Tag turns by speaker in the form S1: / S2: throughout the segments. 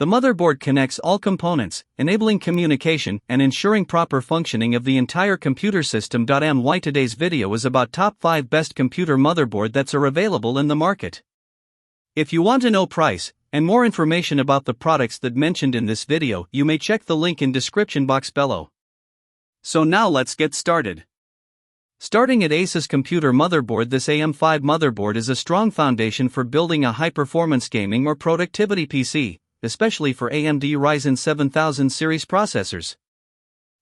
S1: The motherboard connects all components, enabling communication and ensuring proper functioning of the entire computer system. Today's video is about top 5 best computer motherboard that are available in the market. If you want to know price and more information about the products that mentioned in this video, you may check the link in description box below. So now let's get started. Starting at ASUS Computer Motherboard. This AM5 motherboard is a strong foundation for building a high-performance gaming or productivity PC, especially for AMD Ryzen 7000 series processors.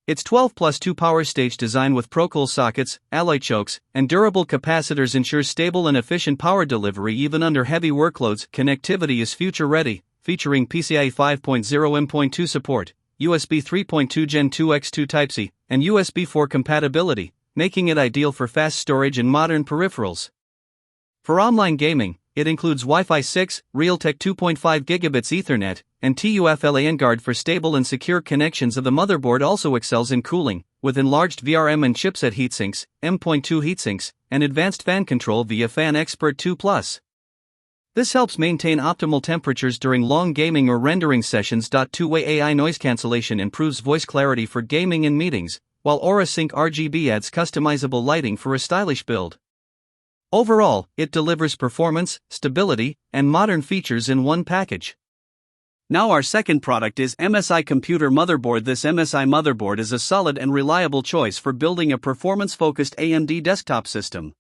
S1: Its 12+2 power stage design with Procool sockets, alloy chokes, and durable capacitors ensures stable and efficient power delivery even under heavy workloads. Connectivity is future-ready, featuring PCIe 5.0 M.2 support, USB 3.2 Gen 2 X2 Type-C, and USB 4 compatibility, making it ideal for fast storage and modern peripherals. For online gaming, it includes Wi-Fi 6, Realtek 2.5 gigabits Ethernet, and TUF LAN guard for stable and secure connections. The motherboard also excels in cooling, with enlarged VRM and chipset heatsinks, M.2 heatsinks, and advanced fan control via Fan Expert 2 Plus. This helps maintain optimal temperatures during long gaming or rendering sessions. Two-way AI noise cancellation improves voice clarity for gaming and meetings, while Aura Sync RGB adds customizable lighting for a stylish build. Overall, it delivers performance, stability, and modern features in one package. Now our second product is MSI Computer Motherboard. This MSI motherboard is a solid and reliable choice for building a performance-focused AMD desktop system.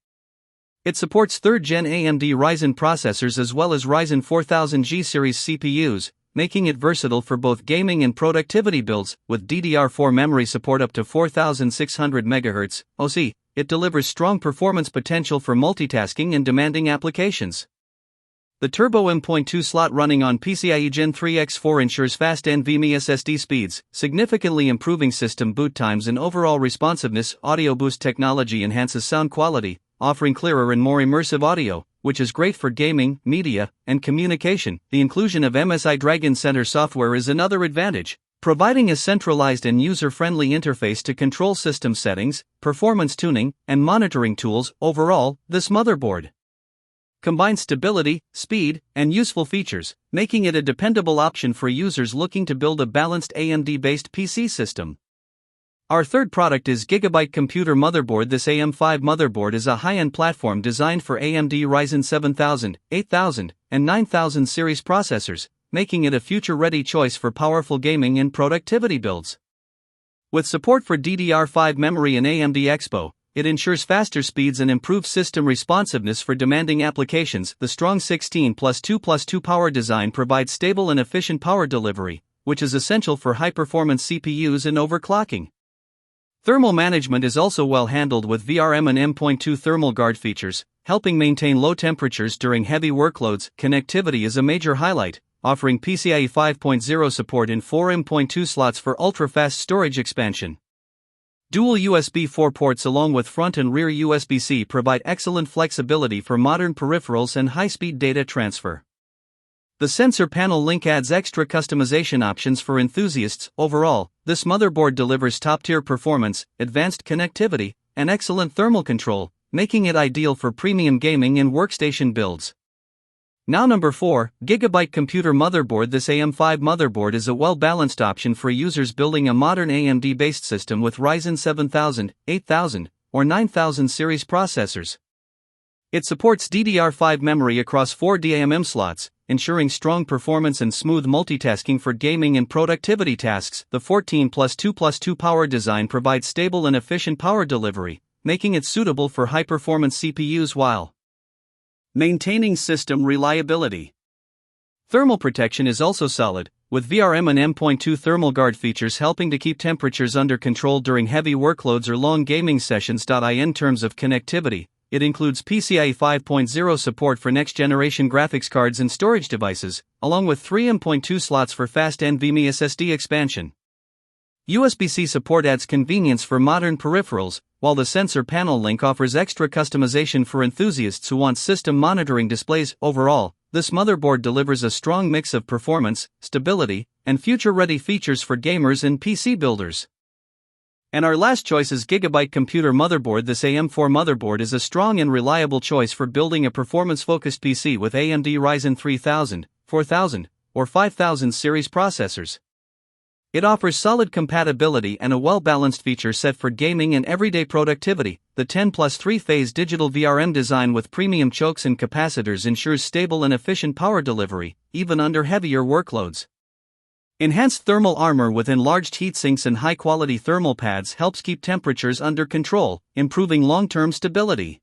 S1: It supports 3rd-gen AMD Ryzen processors as well as Ryzen 4000G series CPUs, making it versatile for both gaming and productivity builds. With DDR4 memory support up to 4600 MHz OC, it delivers strong performance potential for multitasking and demanding applications. The Turbo M.2 slot running on PCIe Gen 3 x4 ensures fast NVMe SSD speeds, significantly improving system boot times and overall responsiveness. Audio Boost technology enhances sound quality, offering clearer and more immersive audio, which is great for gaming, media, and communication. The inclusion of MSI Dragon Center software is another advantage, providing a centralized and user-friendly interface to control system settings, performance tuning, and monitoring tools. Overall, this motherboard combines stability, speed, and useful features, making it a dependable option for users looking to build a balanced AMD-based PC system. Our third product is Gigabyte Computer Motherboard. This AM5 motherboard is a high-end platform designed for AMD Ryzen 7000, 8000, and 9000 series processors, making it a future-ready choice for powerful gaming and productivity builds. With support for DDR5 memory and AMD Expo, it ensures faster speeds and improved system responsiveness for demanding applications. The strong 16+2+2 power design provides stable and efficient power delivery, which is essential for high-performance CPUs and overclocking. Thermal management is also well handled with VRM and M.2 thermal guard features, helping maintain low temperatures during heavy workloads. Connectivity is a major highlight, offering PCIe 5.0 support in 4 M.2 slots for ultra-fast storage expansion. Dual USB 4 ports along with front and rear USB-C provide excellent flexibility for modern peripherals and high-speed data transfer. The sensor panel link adds extra customization options for enthusiasts. Overall, this motherboard delivers top-tier performance, advanced connectivity, and excellent thermal control, making it ideal for premium gaming and workstation builds. Now number 4, Gigabyte Computer Motherboard. This AM5 motherboard is a well-balanced option for users building a modern AMD-based system with Ryzen 7000, 8000, or 9000 series processors. It supports DDR5 memory across 4 DRAM slots, ensuring strong performance and smooth multitasking for gaming and productivity tasks. The 14+2+2 power design provides stable and efficient power delivery, making it suitable for high-performance CPUs while maintaining system reliability. Thermal protection is also solid, with VRM and M.2 thermal guard features helping to keep temperatures under control during heavy workloads or long gaming sessions. In terms of connectivity, it includes PCIe 5.0 support for next-generation graphics cards and storage devices, along with 3 M.2 slots for fast NVMe SSD expansion. USB-C support adds convenience for modern peripherals, while the sensor panel link offers extra customization for enthusiasts who want system monitoring displays. Overall, this motherboard delivers a strong mix of performance, stability, and future-ready features for gamers and PC builders. And our last choice is Gigabyte Computer Motherboard. This AM4 motherboard is a strong and reliable choice for building a performance-focused PC with AMD Ryzen 3000, 4000, or 5000 series processors. It offers solid compatibility and a well-balanced feature set for gaming and everyday productivity. The 10+ 3-phase digital VRM design with premium chokes and capacitors ensures stable and efficient power delivery, even under heavier workloads. Enhanced thermal armor with enlarged heatsinks and high-quality thermal pads helps keep temperatures under control, improving long-term stability.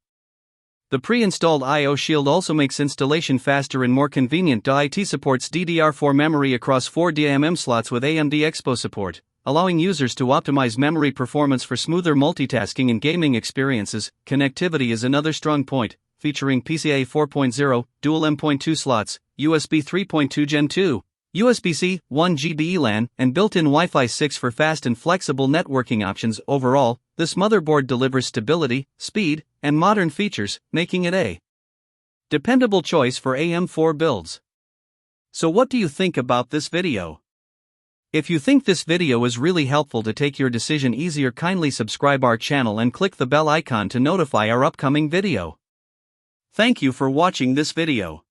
S1: The pre-installed I/O shield also makes installation faster and more convenient. It supports DDR4 memory across 4 DRAM slots with AMD Expo support, allowing users to optimize memory performance for smoother multitasking and gaming experiences. Connectivity is another strong point, featuring PCIe 4.0, dual M.2 slots, USB 3.2 Gen 2, USB-C, 1 GB LAN, and built-in Wi-Fi 6 for fast and flexible networking options. Overall, this motherboard delivers stability, speed, and modern features, making it a dependable choice for AM4 builds. So what do you think about this video? If you think this video is really helpful to take your decision easier, kindly subscribe our channel and click the bell icon to notify our upcoming video. Thank you for watching this video.